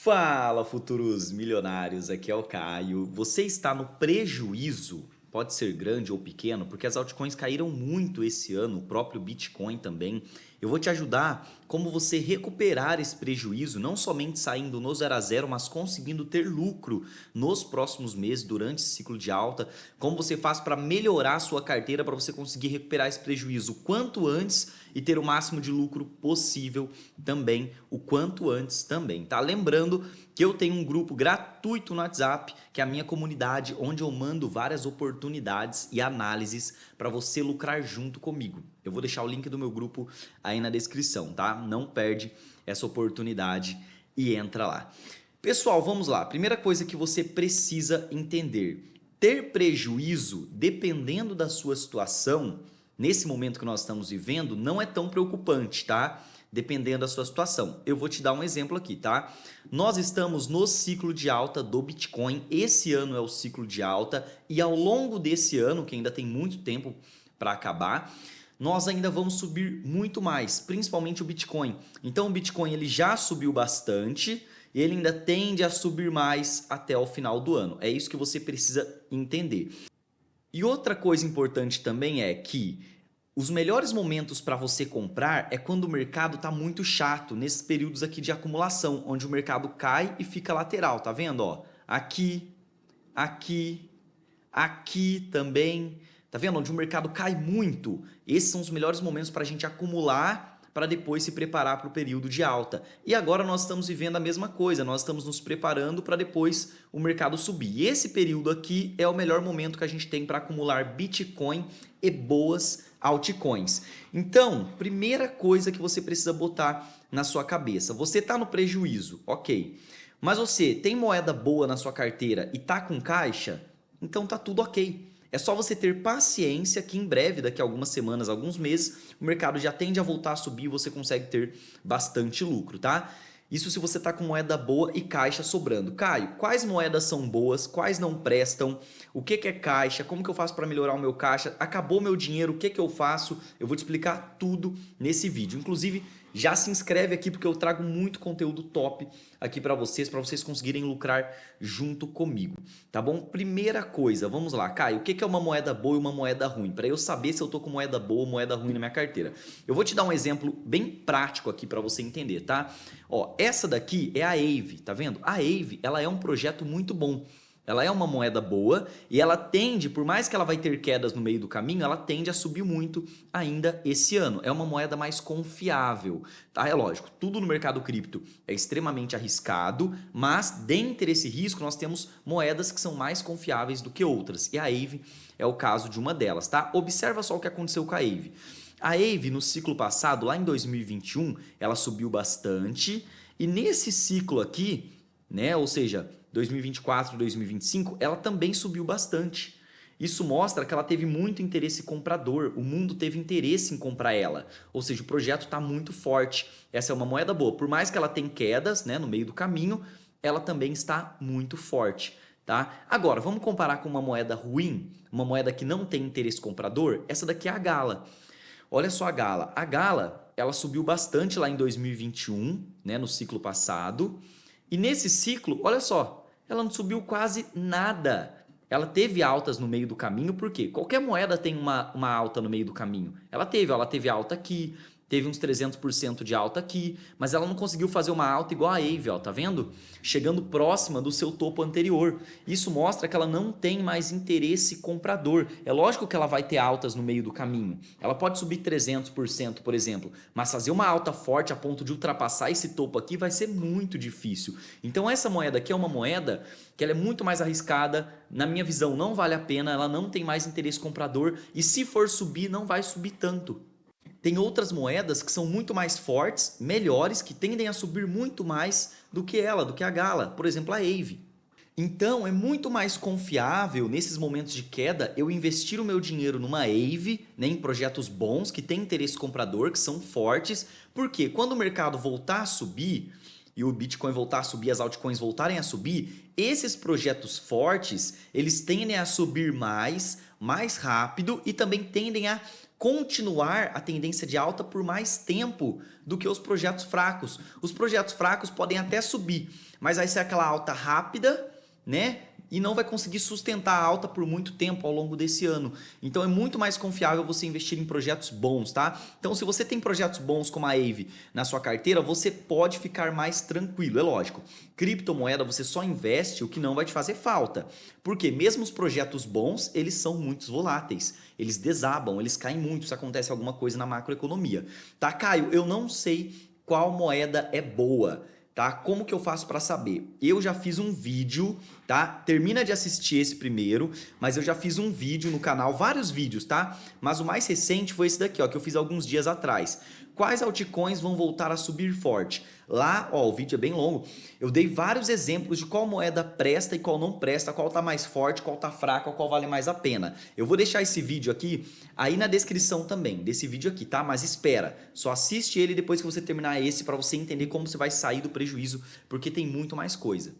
Fala, futuros milionários, aqui é o Caio. Você está no prejuízo, pode ser grande ou pequeno, porque as altcoins caíram muito esse ano, o próprio Bitcoin também. Eu vou te ajudar como você recuperar esse prejuízo, não somente saindo no 0 a 0, mas conseguindo ter lucro nos próximos meses, durante esse ciclo de alta. Como você faz para melhorar a sua carteira, para você conseguir recuperar esse prejuízo o quanto antes e ter o máximo de lucro possível também, o quanto antes também, tá? Lembrando que eu tenho um grupo gratuito no WhatsApp, que é a minha comunidade, onde eu mando várias oportunidades e análises para você lucrar junto comigo. Eu vou deixar o link do meu grupo aí na descrição, tá? Não perde essa oportunidade e entra lá. Pessoal, vamos lá. Primeira coisa que você precisa entender: ter prejuízo, dependendo da sua situação, nesse momento que nós estamos vivendo, não é tão preocupante, tá? Dependendo da sua situação. Eu vou te dar um exemplo aqui, tá? Nós estamos no ciclo de alta do Bitcoin. Esse ano é o ciclo de alta e ao longo desse ano, que ainda tem muito tempo para acabar, nós ainda vamos subir muito mais, principalmente o Bitcoin. Então o Bitcoin ele já subiu bastante e ele ainda tende a subir mais até o final do ano. É isso que você precisa entender. E outra coisa importante também é que os melhores momentos para você comprar é quando o mercado está muito chato, nesses períodos aqui de acumulação, onde o mercado cai e fica lateral, tá vendo? Ó, aqui, aqui, aqui também, tá vendo? Onde o mercado cai muito. Esses são os melhores momentos para a gente acumular para depois se preparar para o período de alta. E agora nós estamos vivendo a mesma coisa, nós estamos nos preparando para depois o mercado subir. E esse período aqui é o melhor momento que a gente tem para acumular Bitcoin e boas altcoins. Então, primeira coisa que você precisa botar na sua cabeça: você está no prejuízo, ok. Mas você tem moeda boa na sua carteira e tá com caixa? Então tá tudo ok. É só você ter paciência que em breve, daqui a algumas semanas, alguns meses, o mercado já tende a voltar a subir e você consegue ter bastante lucro, tá? Isso se você está com moeda boa e caixa sobrando. Caio, quais moedas são boas, quais não prestam, o que é caixa, como que eu faço para melhorar o meu caixa, acabou meu dinheiro, o que eu faço? Eu vou te explicar tudo nesse vídeo. Inclusive, já se inscreve aqui porque eu trago muito conteúdo top aqui para vocês conseguirem lucrar junto comigo, tá bom? Primeira coisa, vamos lá, Caio, o que é uma moeda boa e uma moeda ruim? Para eu saber se eu tô com moeda boa ou moeda ruim na minha carteira. Eu vou te dar um exemplo bem prático aqui para você entender, tá? Ó, essa daqui é a Aave, tá vendo? A Aave, ela é um projeto muito bom. Ela é uma moeda boa e ela tende, por mais que ela vai ter quedas no meio do caminho, ela tende a subir muito ainda esse ano. É uma moeda mais confiável, tá? É lógico, tudo no mercado cripto é extremamente arriscado, mas dentre esse risco nós temos moedas que são mais confiáveis do que outras. E a Aave é o caso de uma delas, tá? Observa só o que aconteceu com a Aave. A Aave no ciclo passado, lá em 2021, ela subiu bastante e nesse ciclo aqui, né, ou seja, 2024 e 2025, ela também subiu bastante. Isso mostra que ela teve muito interesse comprador, o mundo teve interesse em comprar ela, ou seja, o projeto está muito forte. Essa é uma moeda boa, por mais que ela tenha quedas, né, no meio do caminho, ela também está muito forte. Tá? Agora, vamos comparar com uma moeda ruim, uma moeda que não tem interesse comprador? Essa daqui é a Gala. Olha só a Gala. A Gala, ela subiu bastante lá em 2021, né, no ciclo passado. E nesse ciclo, olha só, ela não subiu quase nada. Ela teve altas no meio do caminho, por quê? Qualquer moeda tem uma alta no meio do caminho. Ela teve alta aqui, teve uns 300% de alta aqui, mas ela não conseguiu fazer uma alta igual a Aave, ó, tá vendo? Chegando próxima do seu topo anterior. Isso mostra que ela não tem mais interesse comprador. É lógico que ela vai ter altas no meio do caminho. Ela pode subir 300%, por exemplo, mas fazer uma alta forte a ponto de ultrapassar esse topo aqui vai ser muito difícil. Então essa moeda aqui é uma moeda que ela é muito mais arriscada, na minha visão não vale a pena, ela não tem mais interesse comprador e se for subir não vai subir tanto. Tem outras moedas que são muito mais fortes, melhores, que tendem a subir muito mais do que ela, do que a Gala. Por exemplo, a Aave. Então, é muito mais confiável, nesses momentos de queda, eu investir o meu dinheiro numa Aave, né, em projetos bons, que têm interesse comprador, que são fortes, porque quando o mercado voltar a subir, e o Bitcoin voltar a subir, as altcoins voltarem a subir, esses projetos fortes, eles tendem a subir mais rápido e também tendem a continuar a tendência de alta por mais tempo do que os projetos fracos. Os projetos fracos podem até subir, mas vai ser aquela alta rápida, né? E não vai conseguir sustentar a alta por muito tempo ao longo desse ano. Então é muito mais confiável você investir em projetos bons, tá? Então se você tem projetos bons como a Aave na sua carteira, você pode ficar mais tranquilo, é lógico. Criptomoeda você só investe o que não vai te fazer falta. Porque mesmo os projetos bons, eles são muito voláteis. Eles desabam, eles caem muito se acontece alguma coisa na macroeconomia. Tá, Caio? Eu não sei qual moeda é boa. Tá? Como que eu faço para saber? Eu já fiz um vídeo, tá? Termina de assistir esse primeiro, mas eu já fiz um vídeo no canal, vários vídeos, tá? Mas o mais recente foi esse daqui, ó, que eu fiz alguns dias atrás. Quais altcoins vão voltar a subir forte? Lá, ó, o vídeo é bem longo. Eu dei vários exemplos de qual moeda presta e qual não presta, qual tá mais forte, qual tá fraca, qual vale mais a pena. Eu vou deixar esse vídeo aqui aí na descrição também, desse vídeo aqui, tá? Mas espera, só assiste ele depois que você terminar esse para você entender como você vai sair do prejuízo, porque tem muito mais coisa.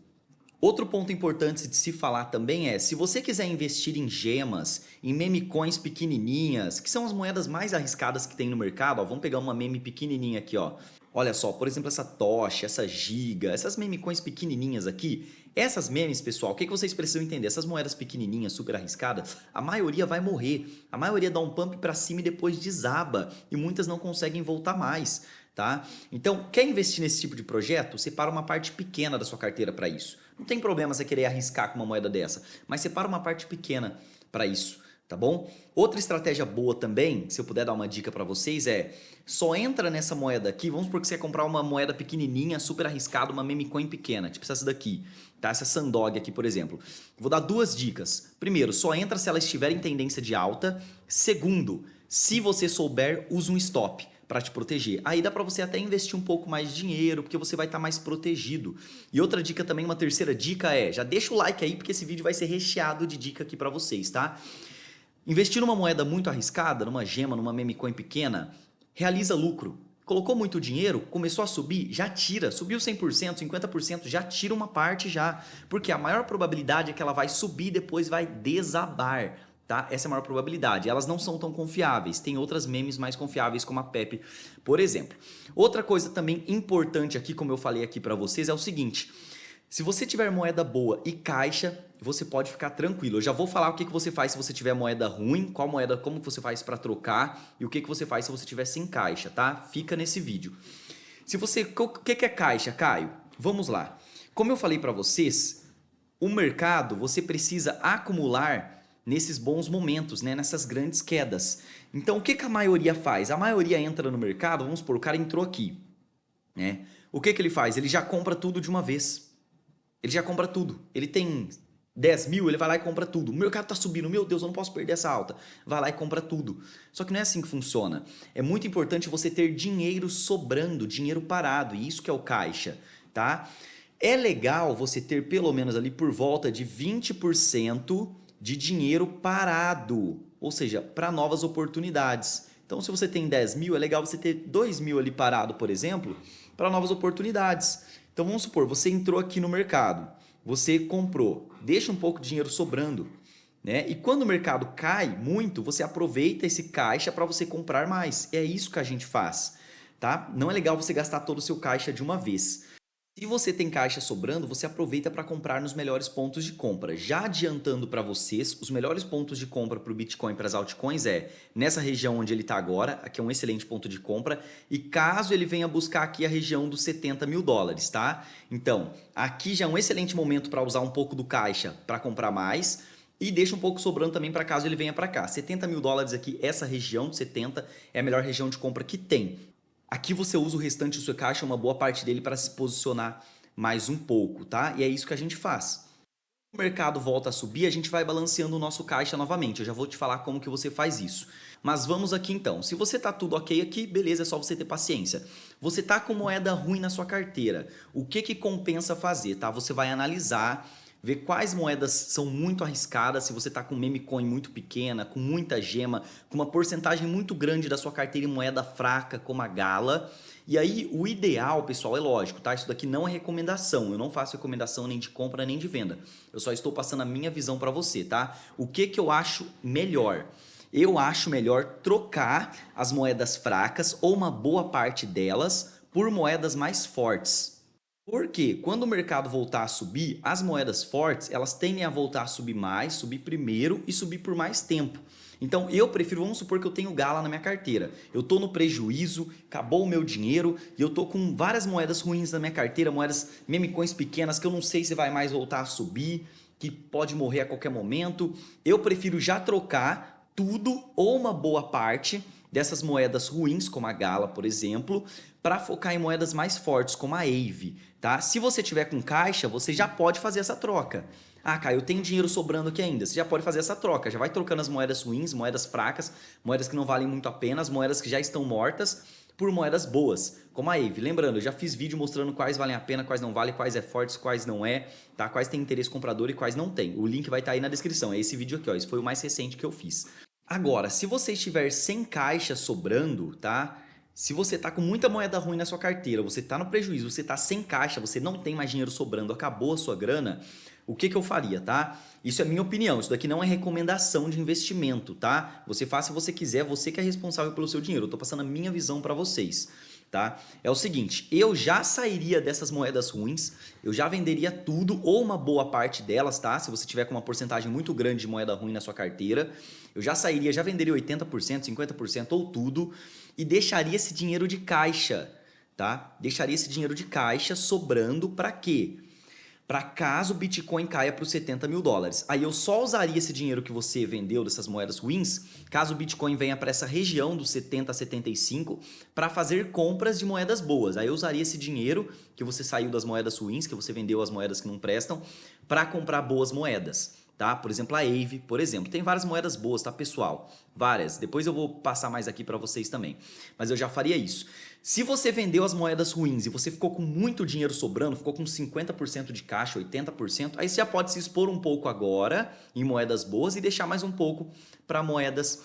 Outro ponto importante de se falar também é, se você quiser investir em gemas, em meme coins pequenininhas, que são as moedas mais arriscadas que tem no mercado, ó, vamos pegar uma meme pequenininha aqui, ó. Olha só, por exemplo, essa Tosh, essa Giga, essas meme coins pequenininhas aqui, essas memes, pessoal, o que vocês precisam entender? Essas moedas pequenininhas, super arriscadas, a maioria vai morrer, a maioria dá um pump para cima e depois desaba, e muitas não conseguem voltar mais, tá? Então, quer investir nesse tipo de projeto? Separa uma parte pequena da sua carteira para isso. Não tem problema você querer arriscar com uma moeda dessa, mas separa uma parte pequena para isso, tá bom? Outra estratégia boa também, se eu puder dar uma dica para vocês, é só entra nessa moeda aqui, vamos supor que você quer comprar uma moeda pequenininha, super arriscada, uma meme coin pequena, tipo essa daqui, tá? Essa Sandog aqui, por exemplo. Vou dar duas dicas. Primeiro, só entra se ela estiver em tendência de alta. Segundo, se você souber, usa um stop para te proteger. Aí dá para você até investir um pouco mais de dinheiro, porque você vai estar mais protegido. E outra dica também, uma terceira dica é, já deixa o like aí, porque esse vídeo vai ser recheado de dica aqui para vocês, tá? Investir numa moeda muito arriscada, numa gema, numa meme coin pequena, realiza lucro. Colocou muito dinheiro, começou a subir, já tira. Subiu 100%, 50%, já tira uma parte já. Porque a maior probabilidade é que ela vai subir e depois vai desabar. Tá? Essa é a maior probabilidade. Elas não são tão confiáveis. Tem outras memes mais confiáveis, como a Pepe, por exemplo. Outra coisa também importante aqui, como eu falei aqui para vocês, é o seguinte. Se você tiver moeda boa e caixa, você pode ficar tranquilo. Eu já vou falar o que você faz se você tiver moeda ruim, qual moeda, como você faz para trocar e o que você faz se você tiver sem caixa, tá? Fica nesse vídeo. O que é caixa, Caio? Vamos lá. Como eu falei para vocês, o mercado você precisa acumular nesses bons momentos, né? Nessas grandes quedas. Então, o que a maioria faz? A maioria entra no mercado, vamos supor, o cara entrou aqui, né? O que ele faz? Ele já compra tudo de uma vez. Ele já compra tudo. Ele tem 10 mil, ele vai lá e compra tudo. O mercado está subindo, meu Deus, eu não posso perder essa alta. Vai lá e compra tudo. Só que não é assim que funciona. É muito importante você ter dinheiro sobrando, dinheiro parado, e isso que é o caixa, tá? É legal você ter pelo menos ali por volta de 20% de dinheiro parado, ou seja, para novas oportunidades. Então, se você tem 10 mil, é legal você ter 2 mil ali parado, por exemplo, para novas oportunidades. Então, vamos supor, você entrou aqui no mercado, você comprou, deixa um pouco de dinheiro sobrando, né? E quando o mercado cai muito, você aproveita esse caixa para você comprar mais. É isso que a gente faz, tá? Não é legal você gastar todo o seu caixa de uma vez. Se você tem caixa sobrando, você aproveita para comprar nos melhores pontos de compra. Já adiantando para vocês, os melhores pontos de compra para o Bitcoin e para as altcoins é nessa região onde ele está agora, aqui é um excelente ponto de compra, e caso ele venha buscar aqui a região dos 70 mil dólares, tá? Então, aqui já é um excelente momento para usar um pouco do caixa para comprar mais, e deixa um pouco sobrando também para caso ele venha para cá. 70 mil dólares aqui, essa região de 70 é a melhor região de compra que tem. Aqui você usa o restante do seu caixa, uma boa parte dele para se posicionar mais um pouco, tá? E é isso que a gente faz. O mercado volta a subir, a gente vai balanceando o nosso caixa novamente. Eu já vou te falar como que você faz isso. Mas vamos aqui então. Se você tá tudo ok aqui, beleza, é só você ter paciência. Você tá com moeda ruim na sua carteira. O que compensa fazer, tá? Você vai analisar, ver quais moedas são muito arriscadas, se você está com meme coin muito pequena, com muita gema, com uma porcentagem muito grande da sua carteira em moeda fraca, como a Gala. E aí, o ideal, pessoal, é lógico, tá? Isso daqui não é recomendação. Eu não faço recomendação nem de compra nem de venda. Eu só estou passando a minha visão para você, tá? O que eu acho melhor? eu acho melhor trocar as moedas fracas ou uma boa parte delas por moedas mais fortes. Porque quando o mercado voltar a subir, as moedas fortes, elas tendem a voltar a subir mais, subir primeiro e subir por mais tempo. Então eu prefiro, vamos supor que eu tenho Gala na minha carteira. Eu estou no prejuízo, acabou o meu dinheiro e eu estou com várias moedas ruins na minha carteira, moedas meme coins pequenas que eu não sei se vai mais voltar a subir, que pode morrer a qualquer momento. Eu prefiro já trocar tudo ou uma boa parte dessas moedas ruins, como a Gala, por exemplo, para focar em moedas mais fortes, como a AVE, tá? Se você tiver com caixa, você já pode fazer essa troca. Ah, Caio, eu tenho dinheiro sobrando aqui ainda. Você já pode fazer essa troca. Já vai trocando as moedas ruins, moedas fracas, moedas que não valem muito a pena, as moedas que já estão mortas, por moedas boas, como a AVE. Lembrando, eu já fiz vídeo mostrando quais valem a pena, quais não valem, quais é fortes, quais não é, tá? Quais tem interesse comprador e quais não tem. O link vai estar aí na descrição. É esse vídeo aqui, ó. Esse foi o mais recente que eu fiz. Agora, se você estiver sem caixa sobrando, tá? Se você tá com muita moeda ruim na sua carteira, você tá no prejuízo, você tá sem caixa, você não tem mais dinheiro sobrando, acabou a sua grana, o que eu faria, tá? Isso é minha opinião, isso daqui não é recomendação de investimento, tá? Você faz se você quiser, você que é responsável pelo seu dinheiro. Eu tô passando a minha visão para vocês, tá? É o seguinte, eu já sairia dessas moedas ruins, eu já venderia tudo ou uma boa parte delas, tá? Se você tiver com uma porcentagem muito grande de moeda ruim na sua carteira, eu já sairia, já venderia 80%, 50% ou tudo e deixaria esse dinheiro de caixa, tá? Deixaria esse dinheiro de caixa sobrando para quê? Para caso o Bitcoin caia para os 70 mil dólares. Aí eu só usaria esse dinheiro que você vendeu dessas moedas ruins, caso o Bitcoin venha para essa região dos 70 a 75, para fazer compras de moedas boas. Aí eu usaria esse dinheiro que você saiu das moedas ruins, que você vendeu as moedas que não prestam, para comprar boas moedas. Tá? Por exemplo, a AVE, por exemplo. Tem várias moedas boas, tá, pessoal? Várias. Depois eu vou passar mais aqui para vocês também. Mas eu já faria isso. Se você vendeu as moedas ruins e você ficou com muito dinheiro sobrando, ficou com 50% de caixa, 80%, aí você já pode se expor um pouco agora em moedas boas e deixar mais um pouco para moedas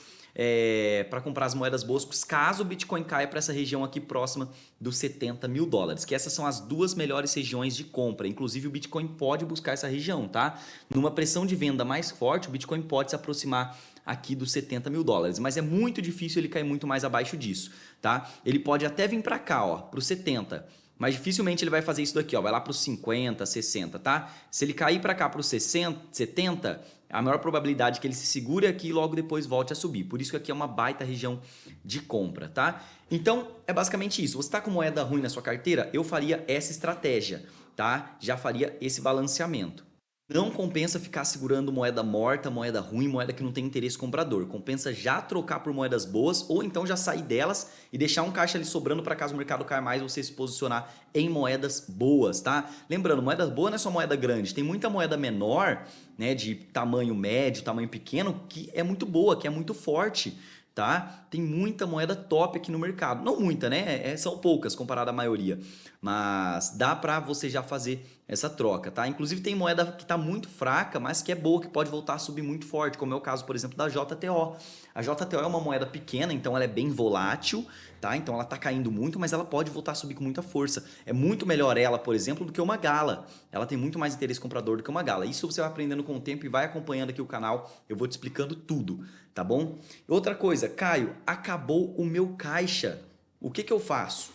para comprar as moedas boas, caso o Bitcoin caia para essa região aqui próxima dos 70 mil dólares, que essas são as duas melhores regiões de compra. Inclusive o Bitcoin pode buscar essa região, tá? Numa pressão de venda mais forte, o Bitcoin pode se aproximar aqui dos 70 mil dólares, mas é muito difícil ele cair muito mais abaixo disso, tá? Ele pode até vir para cá, ó, para os 70, mas dificilmente ele vai fazer isso daqui, ó, vai lá para os 50, 60, tá? Se ele cair para cá para os 60, 70, a maior probabilidade é que ele se segure aqui e logo depois volte a subir. Por isso que aqui é uma baita região de compra, tá? Então, é basicamente isso. Você está com moeda ruim na sua carteira? Eu faria essa estratégia, tá? Já faria esse balanceamento. Não compensa ficar segurando moeda morta, moeda ruim, moeda que não tem interesse comprador. Compensa já trocar por moedas boas ou então já sair delas e deixar um caixa ali sobrando para caso o mercado caia mais, você se posicionar em moedas boas, tá? Lembrando, moeda boa não é só moeda grande, tem muita moeda menor, né, de tamanho médio, tamanho pequeno, que é muito boa, que é muito forte, tá? Tem muita moeda top aqui no mercado. Não muita, né? São poucas comparado à maioria. Mas dá para você já fazer essa troca, tá? Inclusive tem moeda que está muito fraca, mas que é boa, que pode voltar a subir muito forte, como é o caso, por exemplo, da JTO. A JTO é uma moeda pequena, então ela é bem volátil, tá? Então ela está caindo muito, mas ela pode voltar a subir com muita força. É muito melhor ela, por exemplo, do que uma Gala. Ela tem muito mais interesse comprador do que uma Gala. Isso você vai aprendendo com o tempo e vai acompanhando aqui o canal. Eu vou te explicando tudo, tá bom? Outra coisa, Caio, acabou o meu caixa. O que eu faço?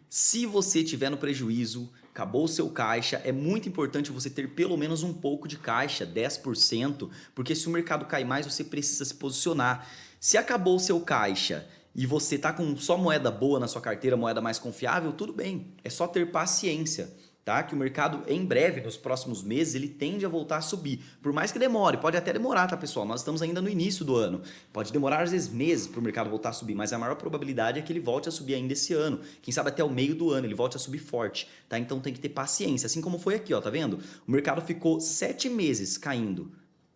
Se você tiver no prejuízo, acabou o seu caixa, é muito importante você ter pelo menos um pouco de caixa, 10%, porque se o mercado cair mais, você precisa se posicionar. Se acabou o seu caixa e você está com só moeda boa na sua carteira, moeda mais confiável, tudo bem, é só ter paciência. Tá? Que o mercado em breve, nos próximos meses, ele tende a voltar a subir. Por mais que demore, pode até demorar, tá, pessoal? Nós estamos ainda no início do ano. Pode demorar às vezes meses para o mercado voltar a subir, mas a maior probabilidade é que ele volte a subir ainda esse ano. Quem sabe até o meio do ano ele volte a subir forte, tá? Então tem que ter paciência, assim como foi aqui, ó, tá vendo? O mercado ficou 7 meses caindo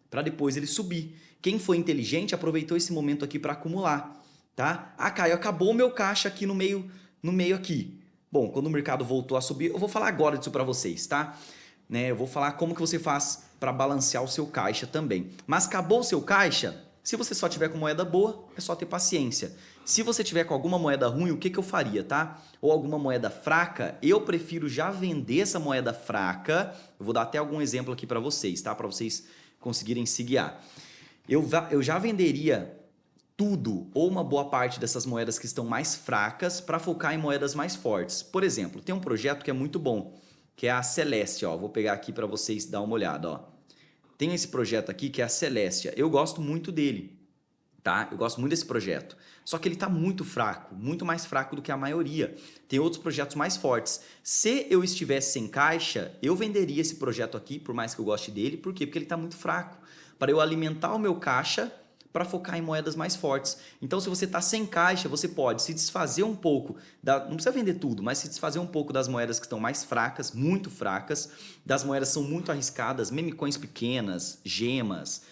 para depois ele subir. Quem foi inteligente aproveitou esse momento aqui para acumular, tá? Ah, Caio, acabou o meu caixa aqui no meio aqui. Bom, quando o mercado voltou a subir, eu vou falar agora disso para vocês, tá? Né, eu vou falar como que você faz para balancear o seu caixa também. Mas acabou o seu caixa? Se você só tiver com moeda boa, é só ter paciência. Se você tiver com alguma moeda ruim, o que eu faria, tá? Ou alguma moeda fraca, eu prefiro já vender essa moeda fraca. Eu vou dar até algum exemplo aqui para vocês, tá? Para vocês conseguirem se guiar. Eu já venderia tudo ou uma boa parte dessas moedas que estão mais fracas para focar em moedas mais fortes. Por exemplo, tem um projeto que é muito bom, que é a Celestia. Ó. Vou pegar aqui para vocês dar uma olhada. Ó. Tem esse projeto aqui que é a Celestia. Eu gosto muito dele. Tá? Eu gosto muito desse projeto. Só que ele está muito fraco, muito mais fraco do que a maioria. Tem outros projetos mais fortes. Se eu estivesse sem caixa, eu venderia esse projeto aqui, por mais que eu goste dele. Por quê? Porque ele está muito fraco. Para eu alimentar o meu caixa para focar em moedas mais fortes. Então, se você está sem caixa, você pode se desfazer um pouco, não precisa vender tudo, mas se desfazer um pouco das moedas que estão mais fracas, muito fracas, das moedas que são muito arriscadas, meme coins pequenas, gemas,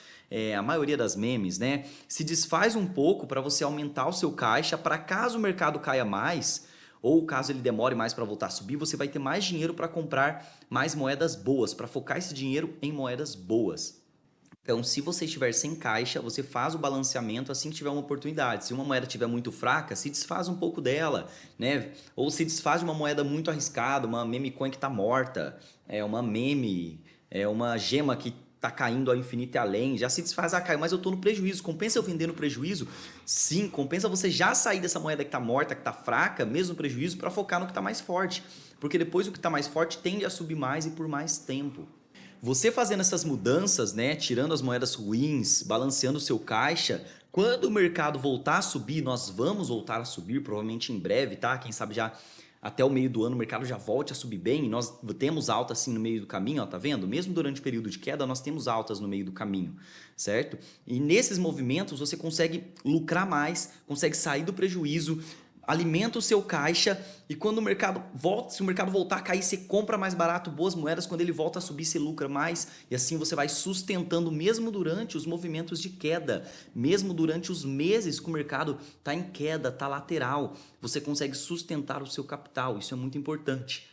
a maioria das memes, né? Se desfaz um pouco para você aumentar o seu caixa, para caso o mercado caia mais, ou caso ele demore mais para voltar a subir, você vai ter mais dinheiro para comprar mais moedas boas, para focar esse dinheiro em moedas boas. Então, se você estiver sem caixa, você faz o balanceamento assim que tiver uma oportunidade. Se uma moeda estiver muito fraca, se desfaz um pouco dela, né? Ou se desfaz de uma moeda muito arriscada, uma meme coin que está morta, uma meme, uma gema que está caindo ao infinito e além, já se desfaz, caiu, mas eu estou no prejuízo. Compensa eu vender no prejuízo? Sim, compensa você já sair dessa moeda que está morta, que está fraca, mesmo no prejuízo, para focar no que está mais forte. Porque depois o que está mais forte tende a subir mais e por mais tempo. Você fazendo essas mudanças, né, tirando as moedas ruins, balanceando o seu caixa, quando o mercado voltar a subir, nós vamos voltar a subir, provavelmente em breve, tá? Quem sabe já até o meio do ano o mercado já volte a subir bem, e nós temos alta assim no meio do caminho, ó, tá vendo? Mesmo durante o período de queda, nós temos altas no meio do caminho, certo? E nesses movimentos você consegue lucrar mais, consegue sair do prejuízo, alimenta o seu caixa e quando o mercado volta, se o mercado voltar a cair, você compra mais barato boas moedas, quando ele volta a subir, você lucra mais e assim você vai sustentando mesmo durante os movimentos de queda, mesmo durante os meses que o mercado está em queda, está lateral, você consegue sustentar o seu capital, isso é muito importante.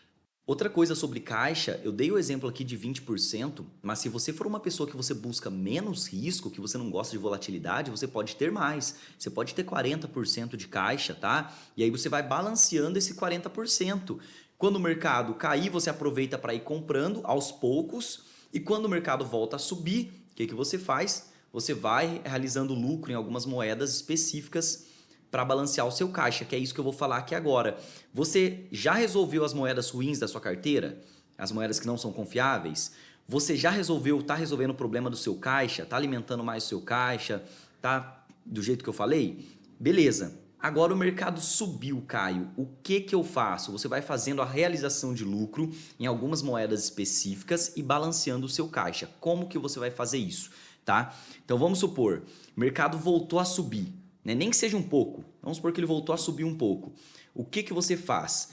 Outra coisa sobre caixa, eu dei o exemplo aqui de 20%, mas se você for uma pessoa que você busca menos risco, que você não gosta de volatilidade, você pode ter mais. Você pode ter 40% de caixa, tá? E aí você vai balanceando esse 40%. Quando o mercado cair, você aproveita para ir comprando aos poucos. E quando o mercado volta a subir, o que você faz? Você vai realizando lucro em algumas moedas específicas para balancear o seu caixa, que é isso que eu vou falar aqui agora. Você já resolveu as moedas ruins da sua carteira? As moedas que não são confiáveis? Você já está resolvendo o problema do seu caixa? Está alimentando mais o seu caixa? Tá do jeito que eu falei? Beleza. Agora o mercado subiu, Caio. O que eu faço? Você vai fazendo a realização de lucro em algumas moedas específicas e balanceando o seu caixa. Como que você vai fazer isso? Tá? Então vamos supor, o mercado voltou a subir. Né? Nem que seja um pouco, vamos supor que ele voltou a subir um pouco. O que você faz?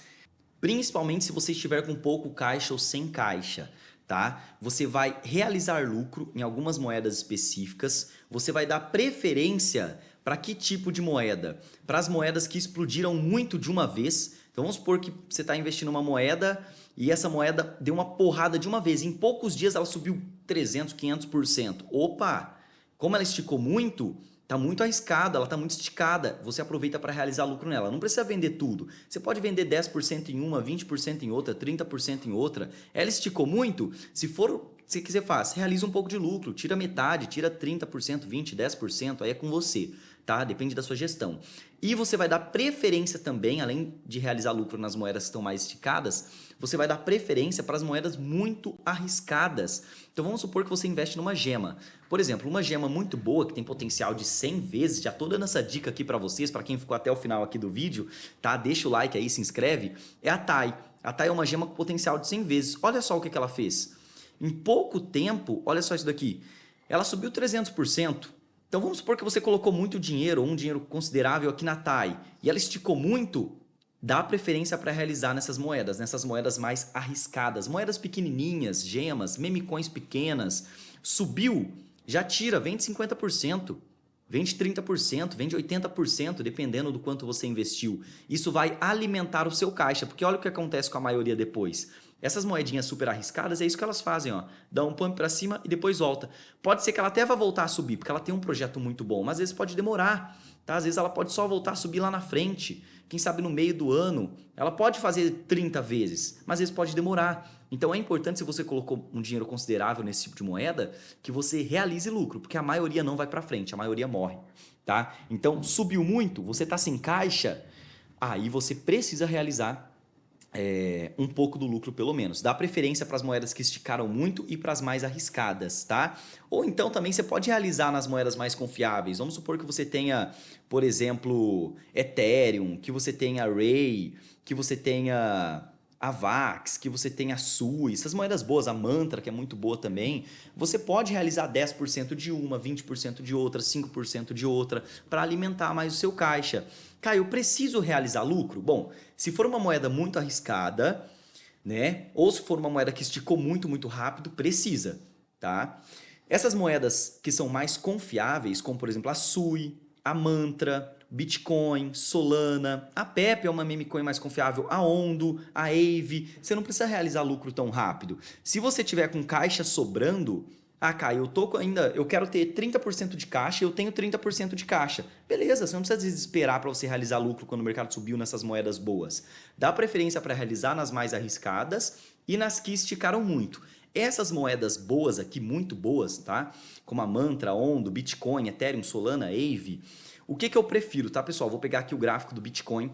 Principalmente se você estiver com pouco caixa ou sem caixa, tá? Você vai realizar lucro em algumas moedas específicas, você vai dar preferência para que tipo de moeda? Para as moedas que explodiram muito de uma vez. Então vamos supor que você está investindo uma moeda e essa moeda deu uma porrada de uma vez. Em poucos dias ela subiu 300, 500%. Opa! Como ela esticou muito, está muito arriscada, ela está muito esticada, você aproveita para realizar lucro nela. Não precisa vender tudo. Você pode vender 10% em uma, 20% em outra, 30% em outra. Ela esticou muito? Se for, se quiser faz, realiza um pouco de lucro, tira metade, tira 30%, 20%, 10%, aí é com você, tá? Depende da sua gestão. E você vai dar preferência também, além de realizar lucro nas moedas que estão mais esticadas, você vai dar preferência para as moedas muito arriscadas. Então vamos supor que você investe numa gema. Por exemplo, uma gema muito boa, que tem potencial de 100 vezes, já estou dando essa dica aqui para vocês, para quem ficou até o final aqui do vídeo, tá? Deixa o like aí, se inscreve, é a TAI. A TAI é uma gema com potencial de 100 vezes. Olha só o que ela fez. Em pouco tempo, olha só isso daqui, ela subiu 300%. Então vamos supor que você colocou muito dinheiro, ou um dinheiro considerável aqui na TAI, e ela esticou muito, dá preferência para realizar nessas moedas mais arriscadas, moedas pequenininhas, gemas, meme coins pequenas. Subiu, já tira, vende 50%, vende 30%, vende 80%, dependendo do quanto você investiu. Isso vai alimentar o seu caixa, porque olha o que acontece com a maioria depois. Essas moedinhas super arriscadas, é isso que elas fazem, ó. Dá um pump para cima e depois volta. Pode ser que ela até vá voltar a subir, porque ela tem um projeto muito bom, mas às vezes pode demorar, tá? Às vezes ela pode só voltar a subir lá na frente. Quem sabe no meio do ano, ela pode fazer 30 vezes, mas às vezes pode demorar. Então é importante, se você colocou um dinheiro considerável nesse tipo de moeda, que você realize lucro, porque a maioria não vai para frente, a maioria morre, tá? Então subiu muito, você está sem caixa, aí você precisa realizar um pouco do lucro pelo menos. Dá preferência para as moedas que esticaram muito e para as mais arriscadas, tá? Ou então também você pode realizar nas moedas mais confiáveis. Vamos supor que você tenha, por exemplo, Ethereum, que você tenha Ray, que você tenha Avax, que você tenha Sui, essas moedas boas, a Mantra, que é muito boa também, você pode realizar 10% de uma, 20% de outra, 5% de outra, para alimentar mais o seu caixa. Caio, eu preciso realizar lucro? Bom, se for uma moeda muito arriscada, né? Ou se for uma moeda que esticou muito, muito rápido, precisa, tá? Essas moedas que são mais confiáveis, como por exemplo a Sui, a Mantra, Bitcoin, Solana, a Pepe é uma meme coin mais confiável, a Ondo, a Aave, você não precisa realizar lucro tão rápido. Se você tiver com caixa sobrando, Caio, eu quero ter 30% de caixa e eu tenho 30% de caixa. Beleza, você não precisa desesperar para você realizar lucro quando o mercado subiu nessas moedas boas. Dá preferência para realizar nas mais arriscadas e nas que esticaram muito. Essas moedas boas aqui, muito boas, tá? Como a Mantra, Ondo, Bitcoin, Ethereum, Solana, Aave. O que eu prefiro, tá, pessoal? Vou pegar aqui o gráfico do Bitcoin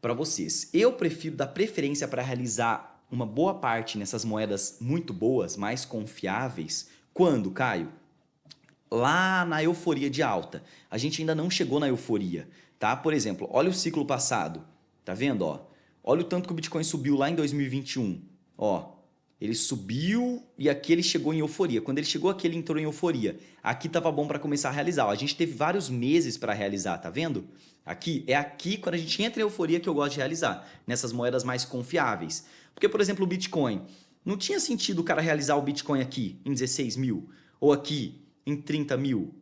para vocês. Eu prefiro dar preferência para realizar uma boa parte nessas moedas muito boas, mais confiáveis. Quando, Caio? Lá na euforia de alta. A gente ainda não chegou na euforia, tá? Por exemplo, olha o ciclo passado. Tá vendo, ó? Olha o tanto que o Bitcoin subiu lá em 2021. Ó, ele subiu e aqui ele chegou em euforia. Quando ele chegou aqui, ele entrou em euforia. Aqui tava bom para começar a realizar. Ó, a gente teve vários meses para realizar, tá vendo? Aqui, quando a gente entra em euforia, que eu gosto de realizar. Nessas moedas mais confiáveis. Porque, por exemplo, o Bitcoin. Não tinha sentido o cara realizar o Bitcoin aqui em 16 mil. Ou aqui em 30 mil.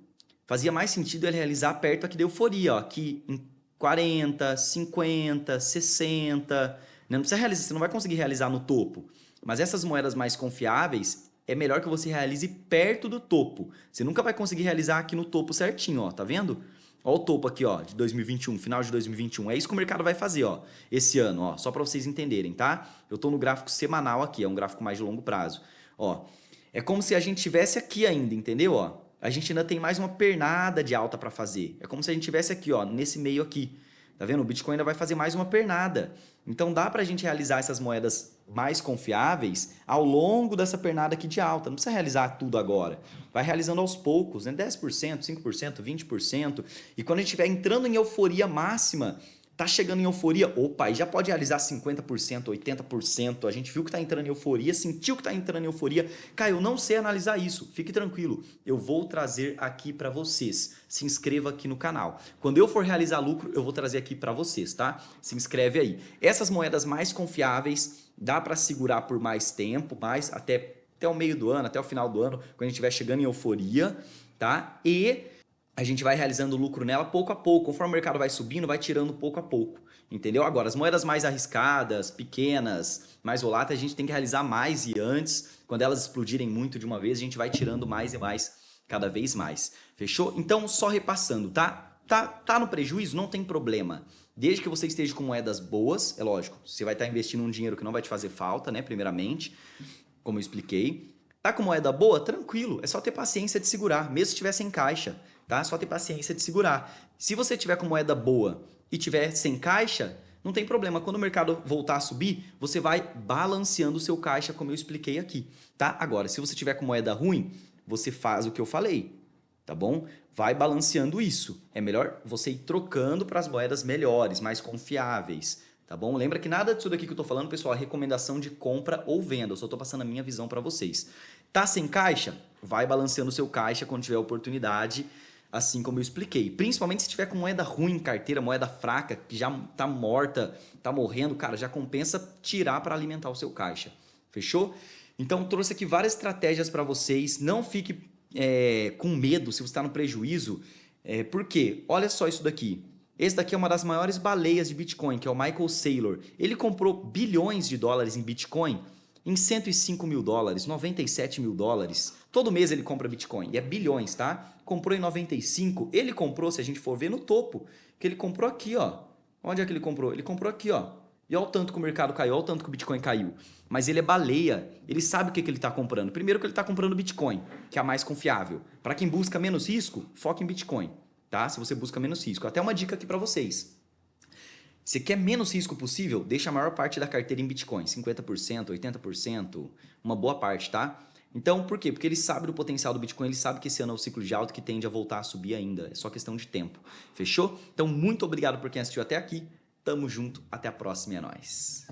Fazia mais sentido ele realizar perto aqui da euforia. Ó, aqui em 40, 50, 60. Não precisa realizar, você não vai conseguir realizar no topo. Mas essas moedas mais confiáveis, é melhor que você realize perto do topo. Você nunca vai conseguir realizar aqui no topo certinho, ó, tá vendo? Ó o topo aqui, ó, de 2021, final de 2021. É isso que o mercado vai fazer, ó, esse ano, ó, só para vocês entenderem, tá? Eu tô no gráfico semanal aqui, é um gráfico mais de longo prazo. Ó, é como se a gente tivesse aqui ainda, entendeu? Ó, a gente ainda tem mais uma pernada de alta para fazer. É como se a gente tivesse aqui, ó, nesse meio aqui. Tá vendo? O Bitcoin ainda vai fazer mais uma pernada. Então dá para a gente realizar essas moedas mais confiáveis ao longo dessa pernada aqui de alta. Não precisa realizar tudo agora. Vai realizando aos poucos, né? 10%, 5%, 20%. E quando a gente estiver entrando em euforia máxima, tá chegando em euforia, opa, aí já pode realizar 50%, 80%. A gente viu que tá entrando em euforia, sentiu que tá entrando em euforia. Caio, eu não sei analisar isso. Fique tranquilo. Eu vou trazer aqui para vocês. Se inscreva aqui no canal. Quando eu for realizar lucro, eu vou trazer aqui para vocês, tá? Se inscreve aí. Essas moedas mais confiáveis, dá para segurar por mais tempo, mais até o meio do ano, até o final do ano, quando a gente estiver chegando em euforia, tá? E a gente vai realizando lucro nela pouco a pouco. Conforme o mercado vai subindo, vai tirando pouco a pouco. Entendeu? Agora, as moedas mais arriscadas, pequenas, mais voláteis, a gente tem que realizar mais e antes. Quando elas explodirem muito de uma vez, a gente vai tirando mais e mais, cada vez mais. Fechou? Então, só repassando, tá? Tá no prejuízo? Não tem problema. Desde que você esteja com moedas boas, é lógico, você vai estar investindo um dinheiro que não vai te fazer falta, né? Primeiramente, como eu expliquei. Tá com moeda boa? Tranquilo. É só ter paciência de segurar, mesmo se estiver sem caixa. Tá? Só ter paciência de segurar. Se você tiver com moeda boa e tiver sem caixa, não tem problema. Quando o mercado voltar a subir, você vai balanceando o seu caixa, como eu expliquei aqui, tá? Agora, se você tiver com moeda ruim, você faz o que eu falei, tá bom? Vai balanceando isso. É melhor você ir trocando para as moedas melhores, mais confiáveis, tá bom? Lembra que nada disso daqui que eu tô falando, pessoal, é recomendação de compra ou venda. Eu só tô passando a minha visão para vocês. Tá sem caixa? Vai balanceando o seu caixa quando tiver oportunidade, assim como eu expliquei. Principalmente se tiver com moeda ruim em carteira, moeda fraca, que já tá morta, tá morrendo, cara, já compensa tirar para alimentar o seu caixa. Fechou? Então, trouxe aqui várias estratégias para vocês. Não fique com medo se você está no prejuízo. Por quê? Olha só isso daqui. Esse daqui é uma das maiores baleias de Bitcoin, que é o Michael Saylor. Ele comprou bilhões de dólares em Bitcoin em 105 mil dólares, 97 mil dólares. Todo mês ele compra Bitcoin, e é bilhões, tá? Comprou em 95, ele comprou, se a gente for ver, no topo, que ele comprou aqui, ó. Onde é que ele comprou? Ele comprou aqui, ó, E olha o tanto que o mercado caiu, olha o tanto que o Bitcoin caiu. Mas ele é baleia, ele sabe o que ele está comprando. Primeiro que ele está comprando Bitcoin, que é a mais confiável. Para quem busca menos risco, foca em Bitcoin, tá? Se você busca menos risco. Até uma dica aqui para vocês. Você quer menos risco possível? Deixa a maior parte da carteira em Bitcoin, 50%, 80%, uma boa parte, tá? Então, por quê? Porque ele sabe do potencial do Bitcoin, ele sabe que esse ano é o ciclo de alta que tende a voltar a subir ainda. É só questão de tempo. Fechou? Então, muito obrigado por quem assistiu até aqui. Tamo junto, até a próxima e é nóis.